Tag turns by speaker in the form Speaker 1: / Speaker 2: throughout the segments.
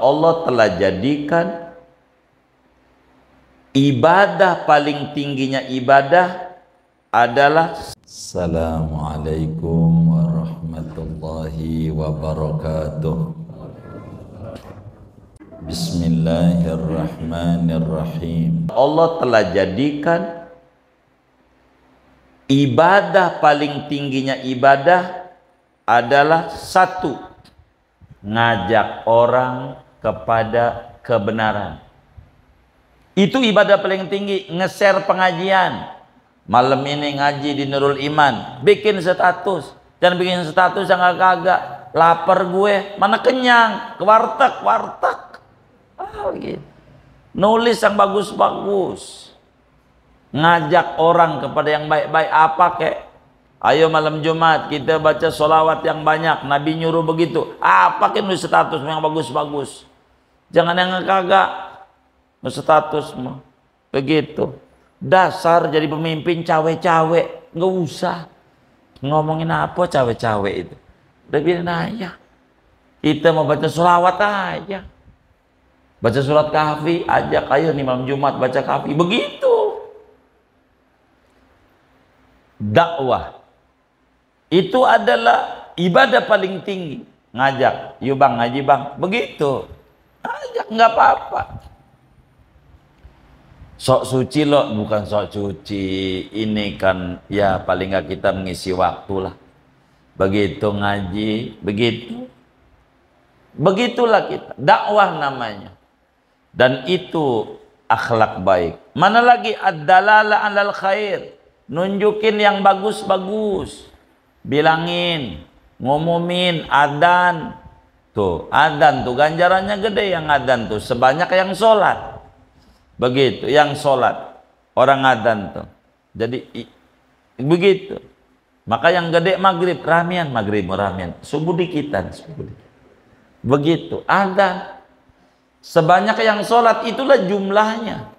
Speaker 1: Allah telah jadikan ibadah paling tingginya ibadah adalah Assalamualaikum warahmatullahi wabarakatuh. Bismillahirrahmanirrahim. Allah telah jadikan ibadah paling tingginya ibadah adalah satu, ngajak orang kepada kebenaran. Itu ibadah paling tinggi. Nge-share pengajian, malam ini ngaji di Nurul Iman, bikin status. Jangan bikin status yang agak-agak, lapar gue, mana kenyang, ke warteg. Gitu. Nulis yang bagus-bagus, ngajak orang kepada yang baik-baik. Apa kek? Ayo malam Jumat kita baca sholawat yang banyak, Nabi nyuruh begitu. Apa kek nulis status yang bagus-bagus? Jangan yang kagak nulis status mah begitu. Dasar jadi pemimpin cawe-cawe, nggak usah ngomongin apa cawe-cawe itu. Udah biarin aja. Kita mau baca sholawat aja. Baca surat Kahfi, ajak ayo nih malam Jumat baca Kahfi. Begitu. Dakwah itu adalah ibadah paling tinggi. Ngajak, yuk bang ngaji bang. Begitu. Ajak, nggak apa-apa. Sok suci loh, bukan sok suci. Ini kan ya paling nggak kita mengisi waktu lah. Begitu ngaji, begitu. Begitulah kita. Dakwah namanya. Dan itu akhlak baik. Mana lagi ad-dalalah 'alal khair, nunjukin yang bagus-bagus, bilangin, ngumumin, adzan. Tuh, adzan tuh ganjarannya gede yang adzan tuh, sebanyak yang sholat. Begitu, yang sholat orang adzan tuh. Jadi begitu. Maka yang gede maghrib ramian, subuh dikitan, begitu, adzan. Sebanyak yang sholat itulah jumlahnya.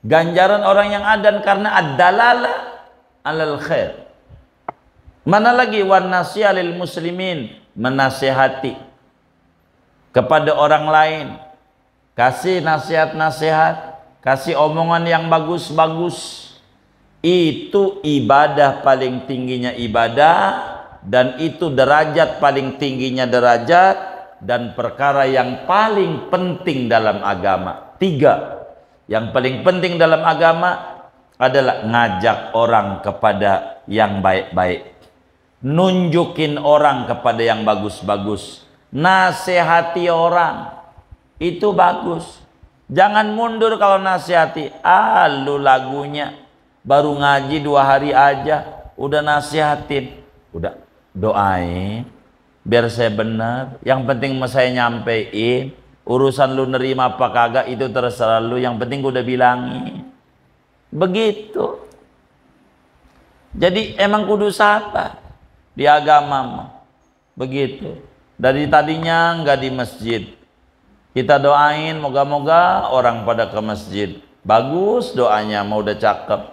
Speaker 1: Ganjaran orang yang adzan karena ad-dalalah 'alal khair. Mana lagi wan nasiha lil muslimin, menasihati kepada orang lain. Kasih nasihat-nasihat, kasih omongan yang bagus-bagus. Itu ibadah paling tingginya ibadah, dan itu derajat paling tingginya derajat. Dan perkara yang paling penting dalam agama. 3. Yang paling penting dalam agama adalah ngajak orang kepada yang baik-baik. Nunjukin orang kepada yang bagus-bagus. Nasihati orang. Itu bagus. Jangan mundur kalau nasihati. Lu lagunya baru ngaji 2 hari aja udah nasihatin. Udah doain biar saya benar, yang penting saya nyampein. Urusan lu nerima apa kagak itu terserah lu, yang penting gue udah bilangin. Begitu. Jadi emang kudu sabar di agama. Begitu. Dari tadinya nggak di masjid, kita doain moga-moga orang pada ke masjid. Bagus doanya, mau udah cakep.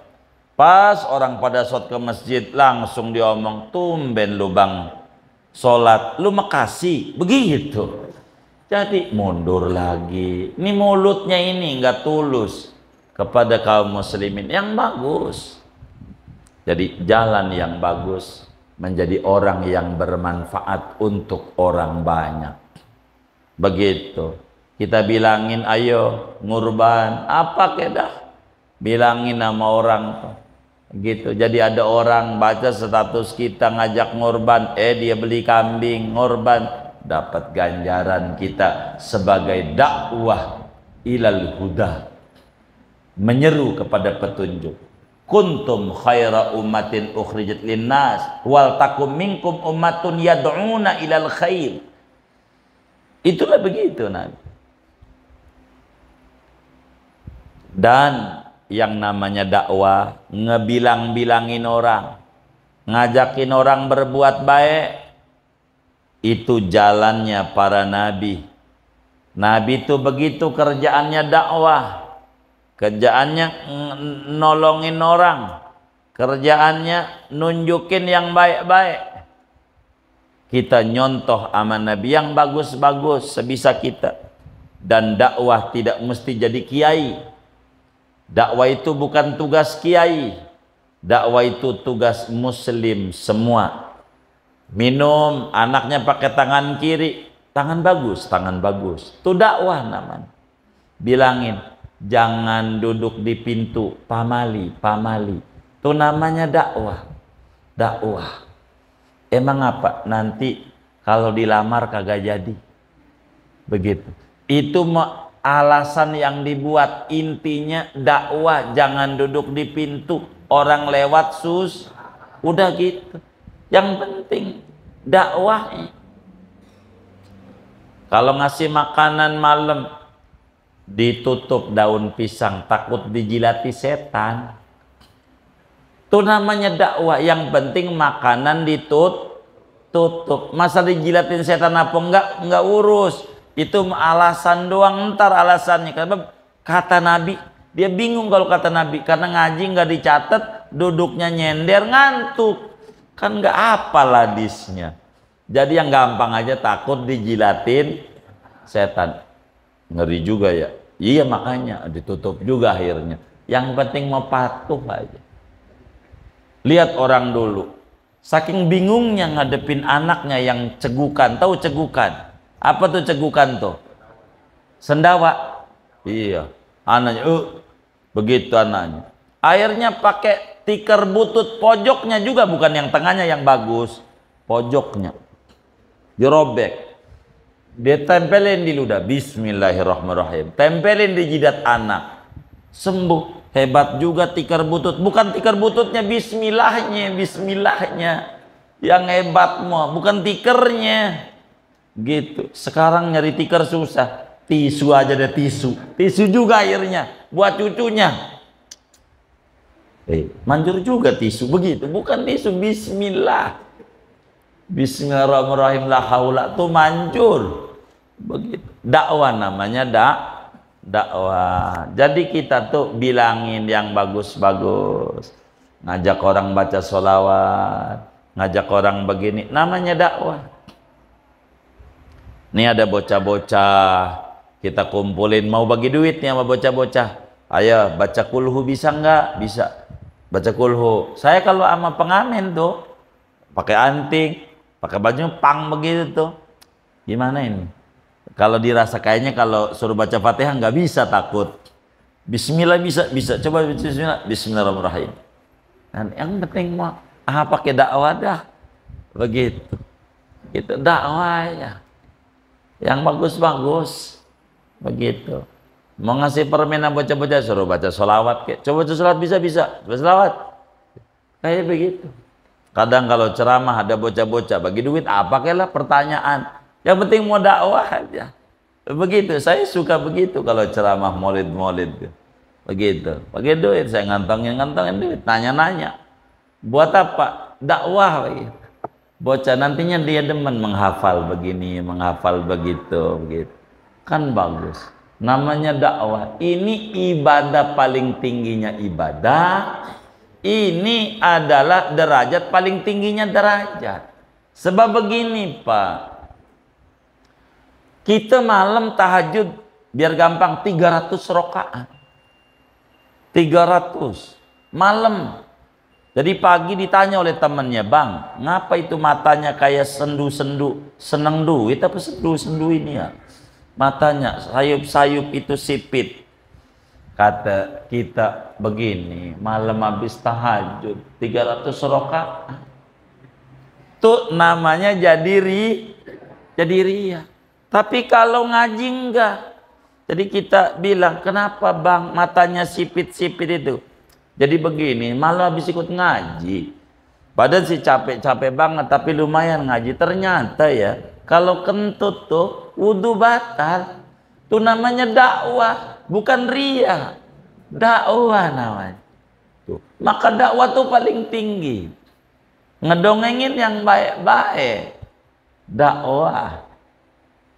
Speaker 1: Pas orang pada shot ke masjid langsung diomong, tumben lu bang sholat, lu makasih, begitu. Jadi mundur lagi. Ini mulutnya ini nggak tulus kepada kaum muslimin yang bagus. Jadi jalan yang bagus, menjadi orang yang bermanfaat untuk orang banyak. Begitu. Kita bilangin ayo ngurban, apa kedah? Bilangin sama orang tuh. Gitu. Jadi ada orang baca status kita ngajak ngorban, dia beli kambing ngorban, dapat ganjaran kita sebagai dakwah ilal huda, menyeru kepada petunjuk. Kuntum khaira ummatin ukhrijat linnas wal takum minkum ummatun yad'una ilal khair. Itulah begitu Nabi. Dan yang namanya dakwah, ngebilang-bilangin orang, ngajakin orang berbuat baik, itu jalannya para nabi. Nabi itu begitu kerjaannya dakwah, kerjaannya nolongin orang, kerjaannya nunjukin yang baik-baik. Kita nyontoh sama Nabi yang bagus-bagus sebisa kita. Dan dakwah tidak mesti jadi kiai. Dakwah itu bukan tugas kiai. Dakwah itu tugas muslim semua. Minum, anaknya pakai tangan kiri, tangan bagus, tangan bagus. Itu dakwah namanya. Bilangin, jangan duduk di pintu, pamali, pamali. Itu namanya dakwah. Dakwah. Emang apa? Nanti kalau dilamar kagak jadi. Begitu. Itu alasan yang dibuat. Intinya dakwah, jangan duduk di pintu. Orang lewat udah gitu. Yang penting dakwah. Kalau ngasih makanan malam ditutup daun pisang, takut dijilati setan. Itu namanya dakwah. Yang penting makanan ditutup. Masa dijilatin setan apa enggak urus. Itu alasan doang, ntar alasannya. Karena kata Nabi, dia bingung kalau kata Nabi. Karena ngaji nggak dicatat, duduknya nyender, ngantuk. Kan nggak hafal hadisnya. Jadi yang gampang aja takut dijilatin setan. Ngeri juga ya. Iya makanya ditutup juga akhirnya. Yang penting mau patuh aja. Lihat orang dulu. Saking bingungnya ngadepin anaknya yang cegukan. Tahu cegukan? Apa tuh cegukan tuh? Sendawa. Iya. Anaknya, begitu anaknya. Akhirnya pakai tikar butut pojoknya juga, bukan yang tengahnya yang bagus. Pojoknya. Dirobek. Dia tempelin di ludah. Bismillahirrahmanirrahim. Tempelin di jidat anak. Sembuh. Hebat juga tikar butut. Bukan tikar bututnya, bismillahnya. Bismillahnya. Yang hebat mah. Bukan tikernya. Gitu. Sekarang nyari tikar susah. Tisu aja ada tisu. Tisu juga akhirnya. Buat cucunya. Manjur juga tisu. Begitu. Bukan tisu. Bismillah. Bismillahirrahmanirrahim. La haula. Tuh manjur. Begitu. Dakwah namanya dakwah. Jadi kita tuh bilangin yang bagus-bagus. Ngajak orang baca sholawat. Ngajak orang begini. Namanya dakwah. Ini ada bocah-bocah, kita kumpulin, mau bagi duitnya sama bocah-bocah. Ayo baca kulhu bisa nggak? Bisa. Baca kulhu. Saya kalau sama pengamen tuh, pakai anting, pakai baju pang begitu tuh. Gimana ini? Kalau dirasa kayaknya kalau suruh baca Fatihah nggak bisa, takut. Bismillah bisa. Coba bismillah. Bismillahirrahmanirrahim. Dan yang penting mah pakai dakwah dah. Begitu. Itu dakwah ya. Yang bagus-bagus. Begitu. Mau ngasih permen bocah-bocah, suruh baca sholawat. Coba baca sholawat bisa. Baca sholawat. Kayak begitu. Kadang kalau ceramah ada bocah-bocah, bagi duit apa lah pertanyaan. Yang penting mau dakwah aja. Begitu. Saya suka begitu kalau ceramah maulid-maulid. Begitu. Pakai duit, saya ngantongin duit. Nanya-nanya. Buat apa? Dakwah. Begitu. Bocah nantinya dia demen menghafal begini, menghafal begitu. Kan bagus. Namanya dakwah. Ini ibadah paling tingginya ibadah. Ini adalah derajat paling tingginya derajat. Sebab begini Pak. Kita malam tahajud biar gampang 300 rakaat. 300 malam. Jadi pagi ditanya oleh temannya, "Bang, ngapa itu matanya kayak sendu-sendu? Seneng duit apa sendu-sendu ini ya? Matanya sayup-sayup itu sipit." Kata kita begini, malam habis tahajud 300 rakaat. Itu namanya jadi ria. Tapi kalau ngaji enggak. Jadi kita bilang, "Kenapa Bang matanya sipit-sipit itu?" Jadi begini, malah habis ikut ngaji. Padahal sih capek-capek banget, tapi lumayan ngaji. Ternyata ya, kalau kentut tuh wudu batal. Itu namanya dakwah, bukan ria. Dakwah namanya. Tuh. Maka dakwah tuh paling tinggi. Ngedongengin yang baik-baik. Dakwah.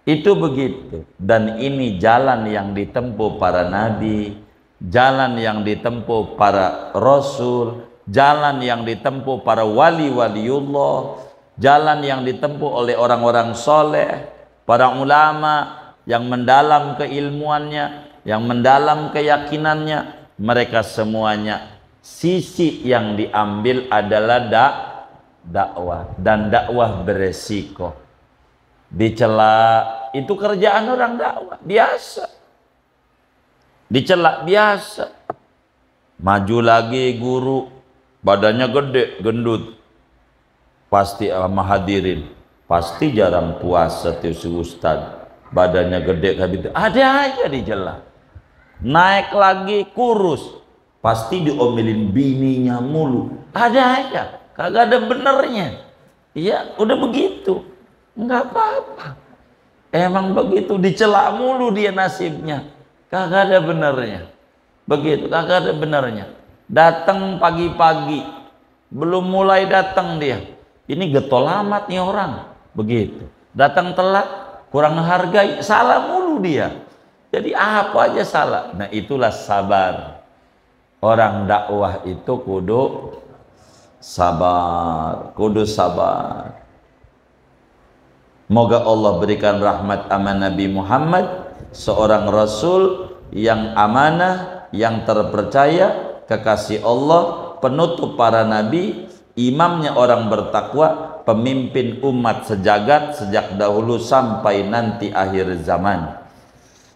Speaker 1: Itu begitu. Dan ini jalan yang ditempuh para nabi. Jalan yang ditempuh para rasul, jalan yang ditempuh para wali-waliullah, jalan yang ditempuh oleh orang-orang soleh, para ulama, yang mendalam keilmuannya, yang mendalam keyakinannya, mereka semuanya sisi yang diambil adalah dakwah, dan dakwah beresiko. Dicela itu kerjaan orang dakwah biasa, dicela biasa. Maju lagi guru, badannya gede, gendut, pasti sama hadirin, pasti jarang puasa tuh si ustad, badannya gede kayak gitu, ada aja dicela. Naik lagi kurus, pasti diomelin bininya mulu, ada aja, kagak ada benernya. Iya, udah begitu, nggak apa-apa. Emang begitu, dicela mulu dia nasibnya, kagak ada benernya. Begitu, kagak ada benernya. Datang pagi-pagi, belum mulai datang dia, ini getol amat nih orang, begitu. Datang telat, kurang hargai, salah mulu dia. Jadi apa aja salah. Nah itulah sabar. Orang dakwah itu kudu sabar, kudu sabar. Moga Allah berikan rahmat aman Nabi Muhammad, seorang Rasul yang amanah, yang terpercaya, kekasih Allah, penutup para nabi, imamnya orang bertakwa, pemimpin umat sejagat sejak dahulu sampai nanti akhir zaman.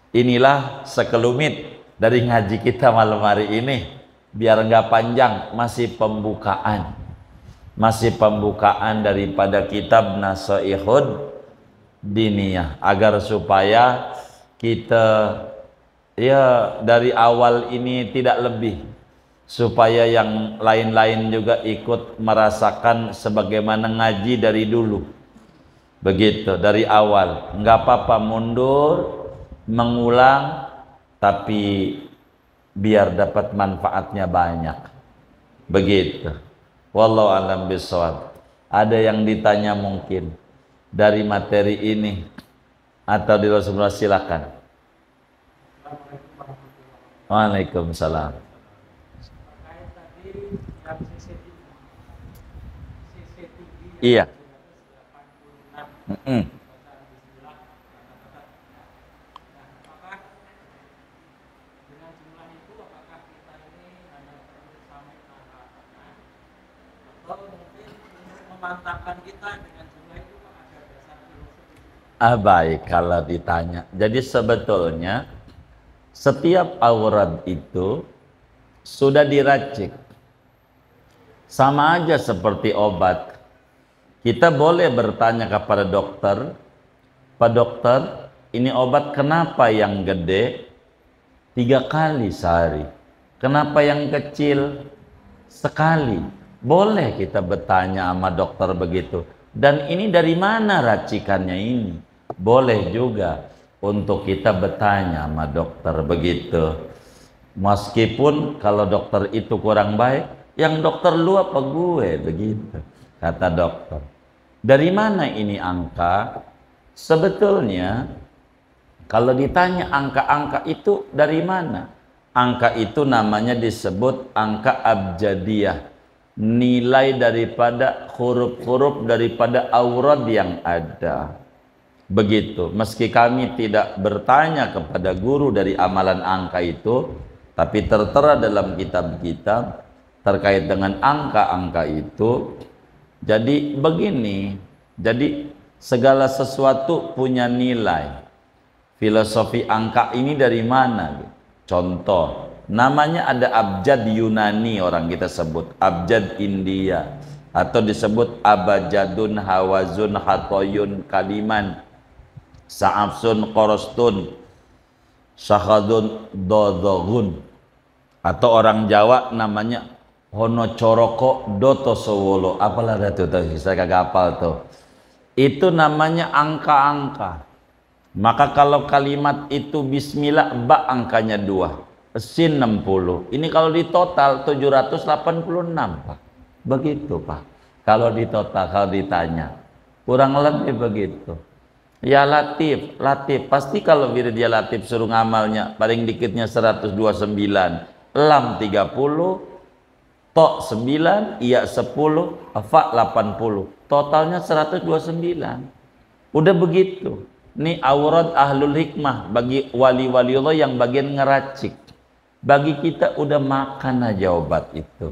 Speaker 1: Inilah sekelumit dari ngaji kita malam hari ini. Biar nggak panjang, masih pembukaan. Masih pembukaan daripada kitab Nasaihud Diniyah, agar supaya kita ya dari awal ini tidak lebih, supaya yang lain-lain juga ikut merasakan sebagaimana ngaji dari dulu. Begitu, dari awal. Nggak apa-apa mundur, mengulang, tapi biar dapat manfaatnya banyak. Begitu. Wallahu a'lam bishawab. Ada yang ditanya mungkin dari materi ini atau di luar, semua silakan. Waalaikumsalam. Iya. Memantapkan kita dengan jumlah itu ada dasar filosofi. Baik kalau ditanya. Jadi sebetulnya setiap aurat itu sudah diracik. Sama aja seperti obat. Kita boleh bertanya kepada dokter, Pak dokter, ini obat kenapa yang gede 3 kali sehari? Kenapa yang kecil sekali? Boleh kita bertanya sama dokter begitu. Dan ini dari mana racikannya ini? Boleh juga untuk kita bertanya sama dokter begitu. Meskipun kalau dokter itu kurang baik, yang dokter lu apa gue begitu, kata dokter. Dari mana ini angka? Sebetulnya kalau ditanya angka-angka itu dari mana? Angka itu namanya disebut angka abjadiyah. Nilai daripada huruf-huruf daripada aurat yang ada. Begitu. Meski kami tidak bertanya kepada guru dari amalan angka itu, tapi tertera dalam kitab-kitab terkait dengan angka-angka itu. Jadi begini, jadi segala sesuatu punya nilai. Filosofi angka ini dari mana? Contoh, namanya ada abjad Yunani, orang kita sebut abjad India, atau disebut abajadun, hawazun, hatoyun, kaliman, sa'afsun, korostun, syahadun, dodogun, atau orang Jawa namanya hono coroko doto sowolo, apalah itu tuh, saya kagak hafal tuh. Itu namanya angka-angka. Maka kalau kalimat itu bismillah, ba angkanya 2, sin 60. Ini kalau di total 786, Pak. Begitu, Pak. Kalau di total, kalau ditanya, kurang lebih begitu. Ya Latif, Latif. Pasti kalau dia Latif suruh ngamalnya, paling dikitnya 129, lam 30, to 9, iya 10, fa 80. Totalnya 129. Udah begitu. Ini aurat ahlul hikmah, bagi wali-wali Allah yang bagian ngeracik. Bagi kita udah makan aja obat itu.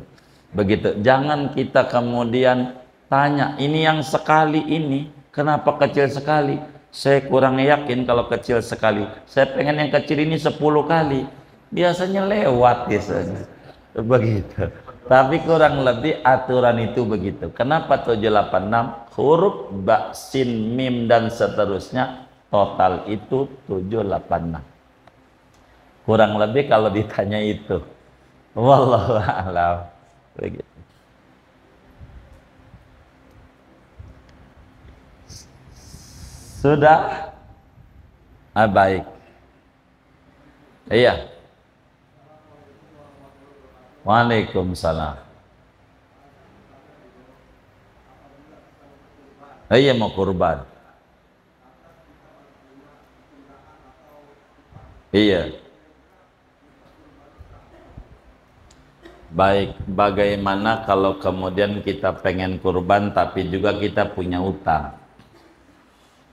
Speaker 1: Begitu. Jangan kita kemudian tanya, ini yang sekali ini kenapa kecil sekali? Saya kurang yakin kalau kecil sekali. Saya pengen yang kecil ini 10 kali. Biasanya lewat biasanya. Begitu. Tapi kurang lebih aturan itu begitu. Kenapa 786? Huruf ba, sin, mim dan seterusnya total itu 786. Kurang lebih kalau ditanya itu. Wallahu a'lam. Begitu. Sudah? Baik. Iya. Waalaikumsalam. Iya mau kurban. Iya. Baik, bagaimana kalau kemudian kita pengen kurban tapi juga kita punya utang?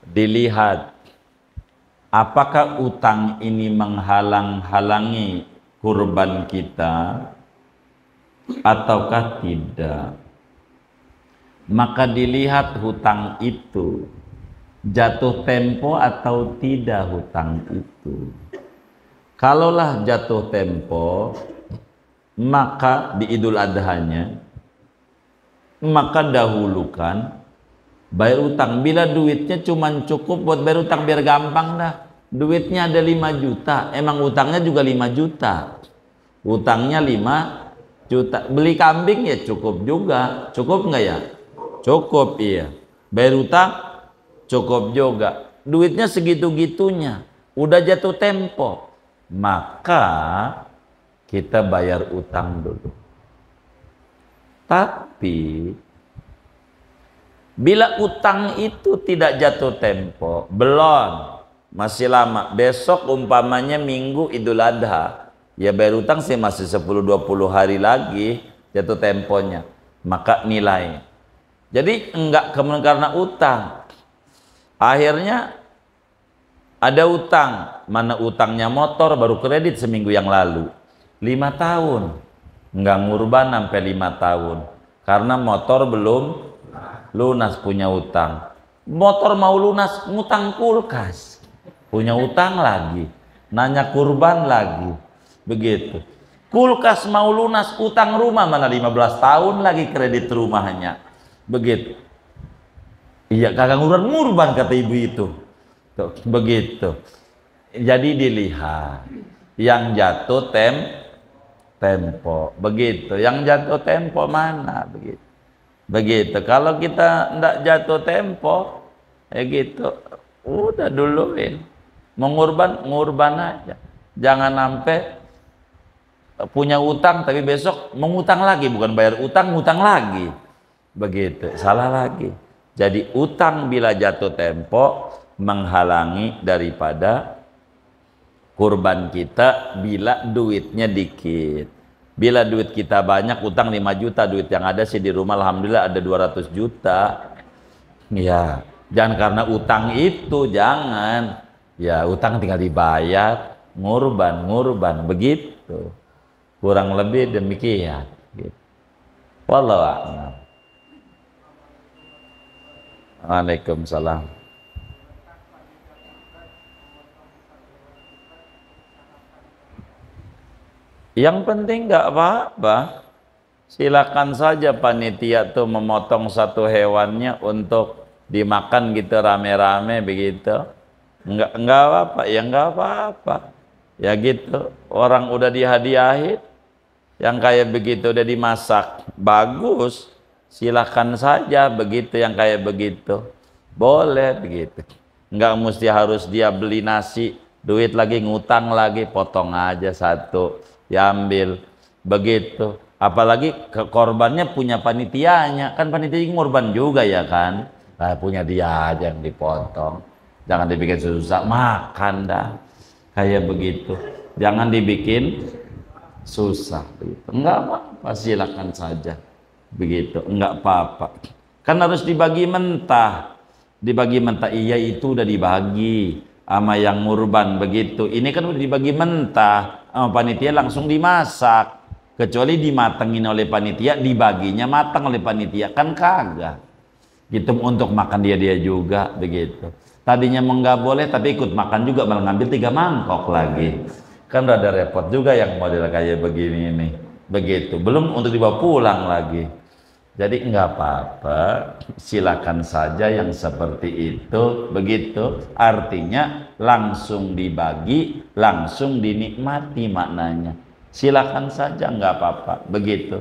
Speaker 1: Dilihat apakah utang ini menghalang-halangi kurban kita ataukah tidak. Maka dilihat hutang itu jatuh tempo atau tidak hutang itu. Kalaulah jatuh tempo, maka di Idul Adhanya maka dahulukan bayar utang. Bila duitnya cuma cukup buat bayar utang biar gampang dah. Duitnya ada 5 juta, emang utangnya juga 5 juta. Utangnya 5 juta. Beli kambing ya cukup juga. Cukup enggak ya? Cukup, iya. Bayar utang cukup juga. Duitnya segitu-gitunya. Udah jatuh tempo. Maka kita bayar utang dulu. Tapi bila utang itu tidak jatuh tempo, belum, masih lama. Besok umpamanya Minggu Idul Adha, ya bayar utang sih masih 10-20 hari lagi jatuh temponya. Maka nilai. Jadi enggak kemudian karena utang. Akhirnya ada utang. Mana utangnya motor baru kredit seminggu yang lalu. 5 tahun. Enggak ngurban sampai 5 tahun. Karena motor belum lunas punya utang. Motor mau lunas, ngutang kulkas. Punya utang lagi. Nanya kurban lagi. Begitu. Kulkas mau lunas, utang rumah mana 15 tahun lagi kredit rumahnya. Begitu. Iya, kagak ngurban kata ibu itu. Tuh, begitu. Jadi dilihat yang jatuh tempo. Begitu. Yang jatuh tempo mana? Begitu. Begitu. Kalau kita ndak jatuh tempo, ya gitu. Udah duluin. Mau ngurban aja. Jangan sampai punya utang tapi besok mengutang lagi, bukan bayar utang, ngutang lagi. Begitu, salah lagi. Jadi utang bila jatuh tempo menghalangi daripada kurban kita bila duitnya dikit. Bila duit kita banyak, utang 5 juta, duit yang ada sih di rumah alhamdulillah ada 200 juta. Ya, jangan karena utang itu, jangan. Ya, utang tinggal dibayar, ngurban begitu. Kurang lebih demikian gitu. Wallahu a'lam. Waalaikumsalam. Yang penting nggak apa-apa. Silakan saja panitia tuh memotong satu hewannya untuk dimakan gitu rame-rame begitu. Enggak apa-apa, ya enggak apa-apa. Ya gitu. Orang udah dihadiahin, yang kayak begitu udah dimasak bagus. Silakan saja begitu, yang kayak begitu boleh begitu. Enggak mesti harus dia beli nasi, duit lagi ngutang lagi, potong aja satu, diambil begitu. Apalagi korbannya punya panitianya, kan panitia ngorban juga ya kan. Nah, punya dia aja yang dipotong, jangan dibikin susah, makan dah kayak begitu, jangan dibikin susah begitu. Enggak apa-apa, silakan saja begitu, enggak apa-apa. Kan harus dibagi mentah. Dibagi mentah, iya itu udah dibagi sama yang ngurban begitu. Ini kan udah dibagi mentah sama panitia langsung dimasak. Kecuali dimatengin oleh panitia, dibaginya matang oleh panitia, kan kagak. Gitu untuk makan dia juga begitu. Tadinya mau nggak boleh tapi ikut makan juga, malah ngambil 3 mangkok lagi. Kan rada repot juga yang model kayak begini nih. Begitu. Belum untuk dibawa pulang lagi. Jadi nggak apa-apa, silakan saja yang seperti itu, begitu. Artinya langsung dibagi, langsung dinikmati maknanya. Silakan saja, nggak apa-apa, begitu.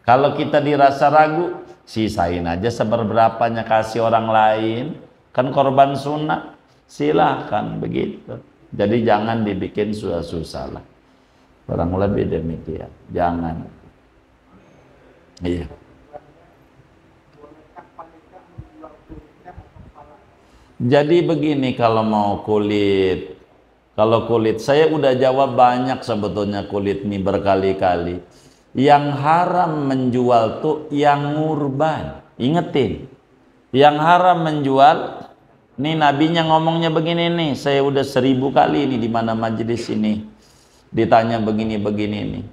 Speaker 1: Kalau kita dirasa ragu, sisain aja seberberapanya kasih orang lain, kan korban sunnah. Silakan begitu. Jadi jangan dibikin susah-susah lah. Kurang lebih demikian. Jangan. Iya. Jadi begini, kalau mau kulit, kalau kulit saya udah jawab banyak sebetulnya kulit nih berkali-kali. Yang haram menjual tuh yang ngurban. Ingetin, yang haram menjual, nih nabinya ngomongnya begini nih. Saya udah 1000 kali ini di mana majelis ini ditanya begini-begini nih.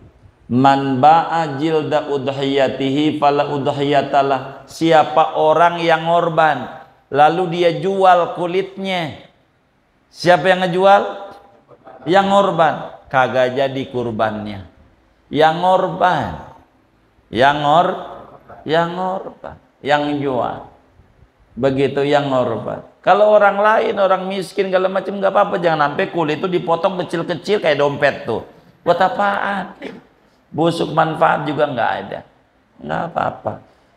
Speaker 1: Man ba'a jilda udhiyatihi fala udhiyatalah. Siapa orang yang ngorban lalu dia jual kulitnya, siapa yang ngejual? Yang ngorban, kagak jadi kurbannya. Yang ngorban, yang ngorban, yang jual. Begitu yang ngorban. Kalau orang lain, orang miskin segala macam nggak apa-apa, jangan sampai kulit itu dipotong kecil-kecil kayak dompet tuh. Buat apaan? Busuk, manfaat juga nggak ada. Nggak apa-apa.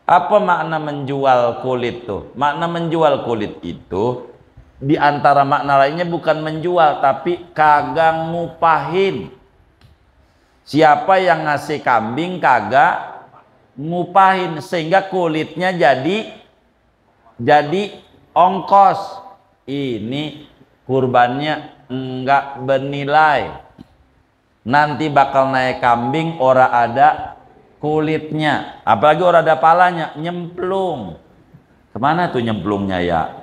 Speaker 1: Apa makna menjual kulit tuh? Makna menjual kulit itu di antara makna lainnya bukan menjual tapi kagak ngupahin. Siapa yang ngasih kambing kagak ngupahin sehingga kulitnya jadi ongkos. Ini kurbannya enggak bernilai. Nanti bakal naik kambing ora ada kulitnya, apalagi orang ada palanya, nyemplung. Kemana tuh nyemplungnya ya?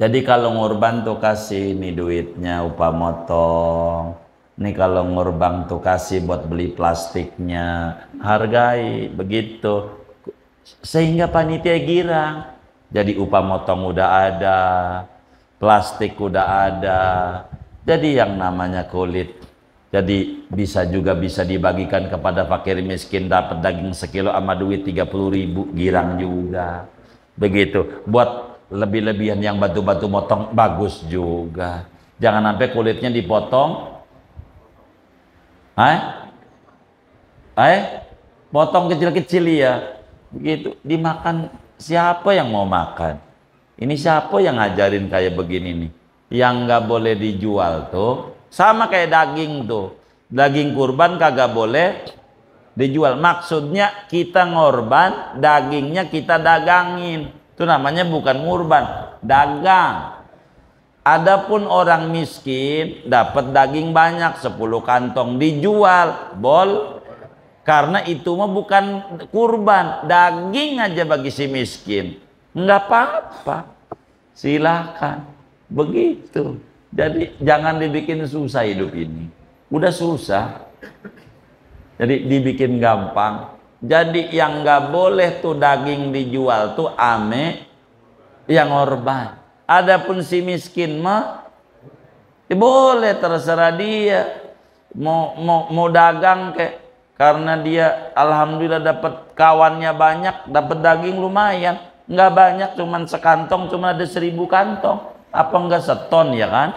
Speaker 1: Jadi kalau ngurban tuh kasih nih duitnya upah motong. Nih kalau ngurban tuh kasih buat beli plastiknya, hargai begitu. Sehingga panitia girang. Jadi upah motong udah ada, plastik udah ada. Jadi yang namanya kulit, jadi bisa dibagikan kepada fakir miskin, dapat daging sekilo sama duit 30.000, girang juga. Begitu. Buat lebih-lebihan yang batu-batu motong bagus juga. Jangan sampai kulitnya dipotong. Potong kecil-kecil ya. Begitu. Dimakan siapa yang mau makan? Ini siapa yang ngajarin kayak begini nih? Yang nggak boleh dijual tuh sama kayak daging tuh. Daging kurban kagak boleh dijual. Maksudnya kita ngorban, dagingnya kita dagangin. Itu namanya bukan ngurban, dagang. Adapun orang miskin dapat daging banyak, 10 kantong dijual, karena itu mah bukan kurban, daging aja bagi si miskin. Enggak apa-apa. Silakan. Begitu. Jadi jangan dibikin susah hidup ini. Udah susah. Jadi dibikin gampang. Jadi yang nggak boleh tuh daging dijual tuh yang ngorban. Adapun si miskin mah boleh, terserah dia. Mau dagang karena dia alhamdulillah dapat kawannya banyak, dapat daging lumayan. Nggak banyak, cuman sekantong, cuma ada 1000 kantong. Apa enggak seton ya kan?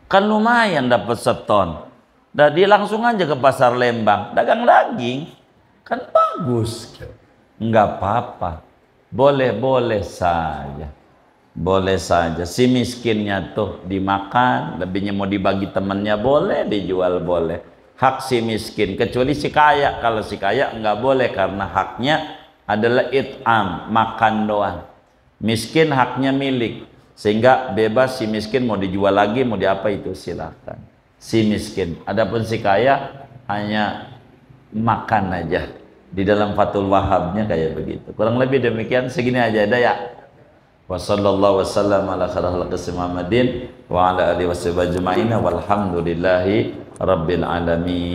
Speaker 1: Kan lumayan dapat seton. Dan dia langsung aja ke pasar Lembang dagang daging, kan bagus. Enggak apa-apa, boleh saja, boleh saja. Si miskinnya tuh dimakan, lebihnya mau dibagi temennya boleh, dijual boleh. Hak si miskin, kecuali si kaya. Kalau si kaya enggak boleh karena haknya adalah it'am, makan doang. Miskin haknya milik. Sehingga bebas si miskin mau dijual lagi, mau diapa itu silakan. Si miskin. Adapun si kaya hanya makan aja. Di dalam Fathul Wahabnya kayak begitu. Kurang lebih demikian, segini aja ada ya. Wa sallallahu wasallam ala khairil khalqi Muhammadin wa ala alihi washabihi ajma'in walhamdulillahi rabbil alamin.